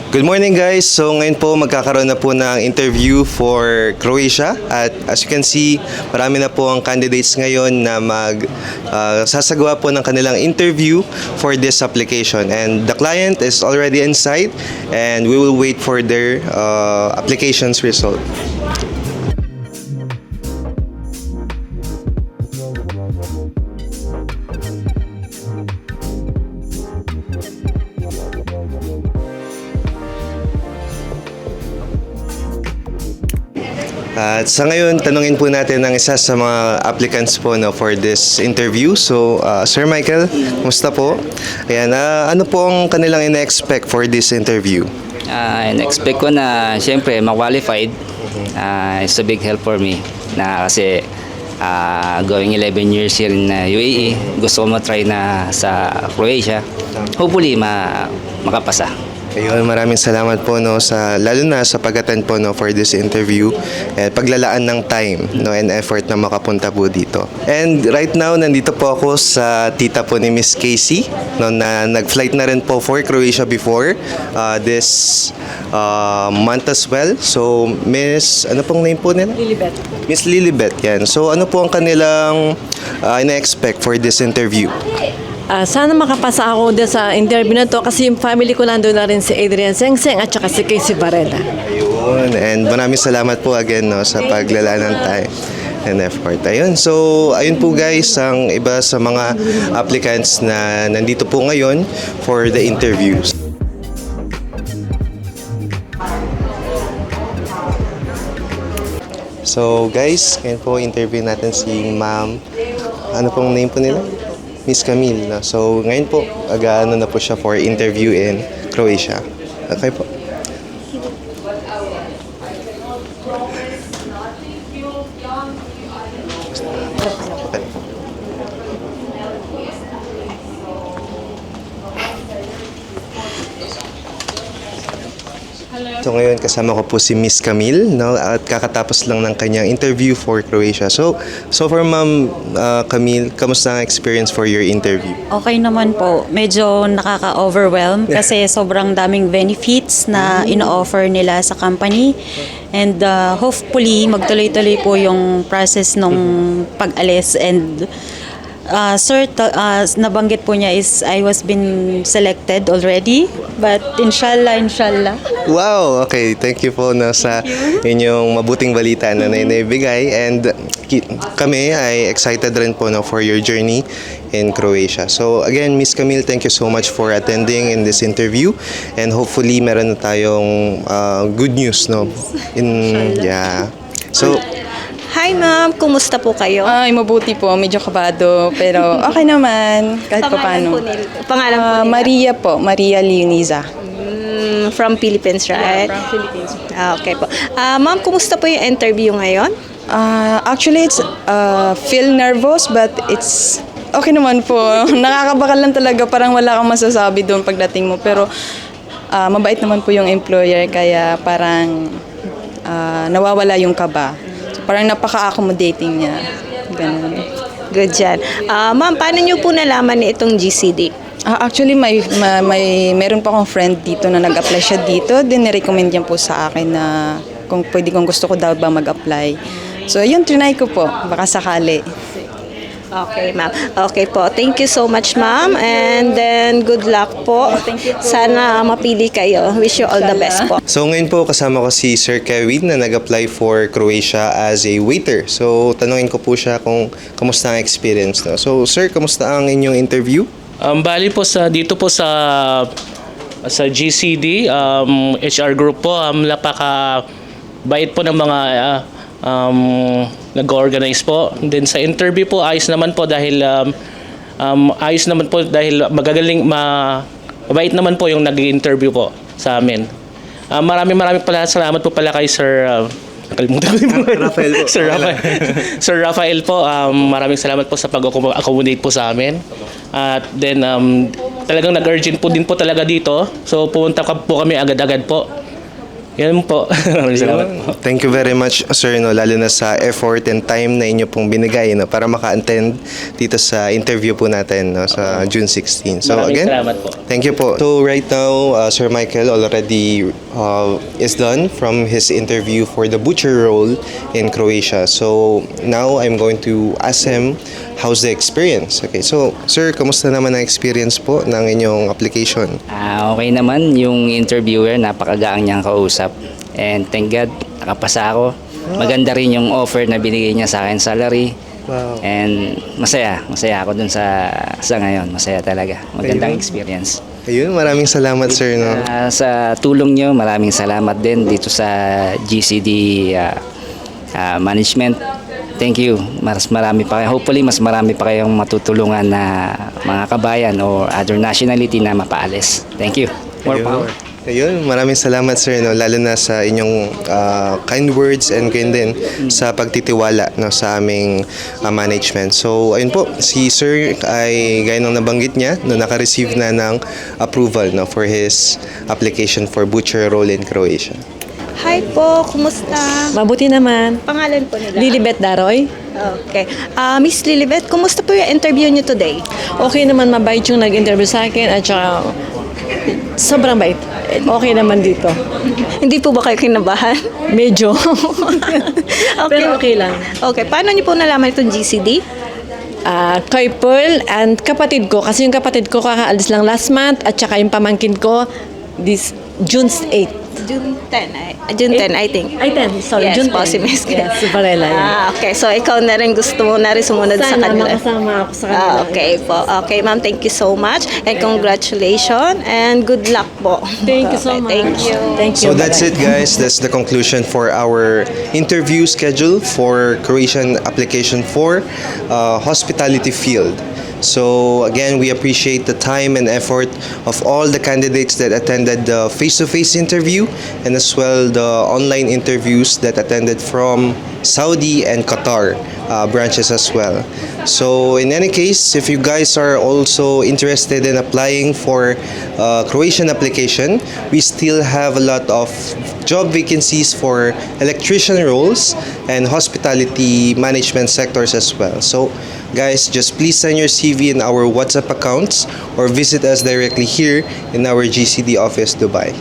Good morning guys! So ngayon po magkakaroon na po ng interview for Croatia at as you can see marami na po ang candidates ngayon na sasagawa po ng kanilang interview for this application and the client is already inside and we will wait for their application's result. At sa ngayon, tanungin po natin ang isa sa mga applicants po for this interview. So, Sir Michael, kumusta po? Ayan, ano po ang kanilang ina-expect for this interview? In-expect ko na siyempre ma-qualified. It's a big help for me na kasi going 11 years here in UAE, gusto ko ma-try na sa Croatia. Hopefully, makapasa. Ayun, maraming salamat po lalo na sa pag-attend po for this interview at paglalaan ng time and effort na makapunta po dito. And right now nandito po ako sa tita po ni Miss Casey na nag-flight na rin po for Croatia before this month as well. So Miss, ano pong name po nila? Lilibet. Miss Lilibet, yan. So ano po ang kanilang ina-expect for this interview? Sana makapasa ako din sa interview na to kasi yung family ko nandun na rin si Adrian Sengseng at saka si Casey Varela. Ayun, and maraming salamat po again sa paglalaan ng time and effort. Ayun, so ayun po guys ang iba sa mga applicants na nandito po ngayon for the interviews. So guys, ngayon po interview natin si Ma'am, ano pong name po nila? Miss Camille. No? So ngayon po, ano na po siya for interview in Croatia. Okay po. So ngayon kasama ko po si Miss Camille at kakatapos lang ng kanyang interview for Croatia. So for Ma'am Camille, kamusta ang experience for your interview? Okay naman po. Medyo nakaka-overwhelm kasi sobrang daming benefits na ino-offer nila sa company. And hopefully, magtuloy-tuloy po yung process nung pag-alis. And sir, nabanggit po niya is I was been selected already. But inshallah. Wow! Okay, thank you po sa inyong mabuting balita na naibigay. And kami ay excited rin po for your journey in Croatia. So again, Miss Camille, thank you so much for attending in this interview. And hopefully, meron na tayong good news. Yeah. So, Hi ma'am, kumusta po kayo? Ay, mabuti po. Medyo kabado. Pero okay naman. Kahit pa paano. Pangalan po nila? Maria po. Maria Leoniza. From Philippines, right? From Philippines. Okay po. Ma'am, kumusta po yung interview ngayon? Actually, it's feel nervous but it's okay naman po. Nakakabakal lang talaga. Parang wala kang masasabi doon pagdating mo. Pero mabait naman po yung employer. Kaya parang nawawala yung kaba. Parang napaka-accommodating niya. Ganun. Good yan. Ma'am, paano niyo po nalaman ni itong GCD? Actually, meron pa akong friend dito na nag-apply siya dito. Then, nirecommend niya po sa akin na kung gusto ko daw ba mag-apply. So, yun, trinay ko po. Baka sakali. Okay, ma'am. Okay po. Thank you so much, ma'am. And then, good luck po. Sana mapili kayo. Wish you all the best po. So ngayon po kasama ko si Sir Kevin na nag-apply for Croatia as a waiter. So tanungin ko po siya kung kamusta ang experience. So sir, kamusta ang inyong interview? Bali po dito po sa GCD, HR group po, napaka-bait po ng mga nag-organize po. Then sa interview po, ayos naman po dahil mabait naman po yung nag-interview po sa amin. Maraming pala salamat po pala kay Sir Kalimutan ko yung Rafael po. Sir Rafael po, maraming salamat po sa pag-accommodate po sa amin. At then talagang nag-urgent po din po talaga dito. So pumunta po kami agad-agad po. Yan po. Maraming salamat po. Thank you very much, sir, no, lalo na sa effort and time na inyo pong binigay, no, para maka-attend dito sa interview po natin, no, sa June 16. So Maraming again, salamat po. thank you po. So right now, Sir Michael already is done from his interview for the butcher role in Croatia. So now I'm going to ask him how's the experience. Okay, so sir, kamusta naman ang experience po ng inyong application? Okay naman yung interviewer, napakagaang niyang kausap. And thank God, nakapasa ako. Maganda rin yung offer na binigay niya sa akin, salary. Wow. And masaya ako dun sa ngayon. Masaya talaga. Magandang experience. Ayun, maraming salamat sir, no. Sa tulong niyo, maraming salamat din dito sa GCD management. Thank you. Mas marami pa, hopefully mas marami pa kayong matutulungan na mga kabayan or other nationality na mapaalis. Thank you. More Ayun. power. Ayun, maraming salamat sir, no, lalo na sa inyong kind words and kind din sa pagtitiwala, no, sa aming management. So ayun po, si sir ay gaya ng nabanggit niya, no, naka-receive na ng approval, no, for his application for butcher role in Croatia. Hi po, kumusta? Mabuti naman. Pangalan po nila? Lilibet Daroy. Okay. Miss Lilibet, kumusta po yung interview niyo today? Okay naman, mabait yung nag-interview sa akin at saka sobrang bait. Okay naman dito. Hindi po ba kayo kinabahan? Medyo. Pero okay lang. Okay, paano niyo po nalaman itong GCD? Kay Pearl and kapatid ko. Kasi yung kapatid ko kakaalis lang last month at saka yung pamangkin ko this June 8. June 10, I think. Ay, 10. Sorry, Yes June 10. po, si Miss Glenn. Yes, Varela. Yeah. Okay. So, ikaw na rin gusto mo na rin sumunod sa Sana kanila. makasama ako sa kanila. Okay po. Okay, ma'am. Thank you so much. And congratulations. And good luck po. Thank you so much. Thank you. Thank you. So that's it guys, that's the conclusion for our interview schedule for Croatian application for hospitality field. So again, we appreciate the time and effort of all the candidates that attended the face-to-face interview and as well the online interviews that attended from Saudi and Qatar branches as well. So in any case, if you guys are also interested in applying for Croatian application, we still have a lot of job vacancies for electrician roles and hospitality management sectors as well. So guys, just please send your CV in our WhatsApp accounts or visit us directly here in our GCD office, Dubai.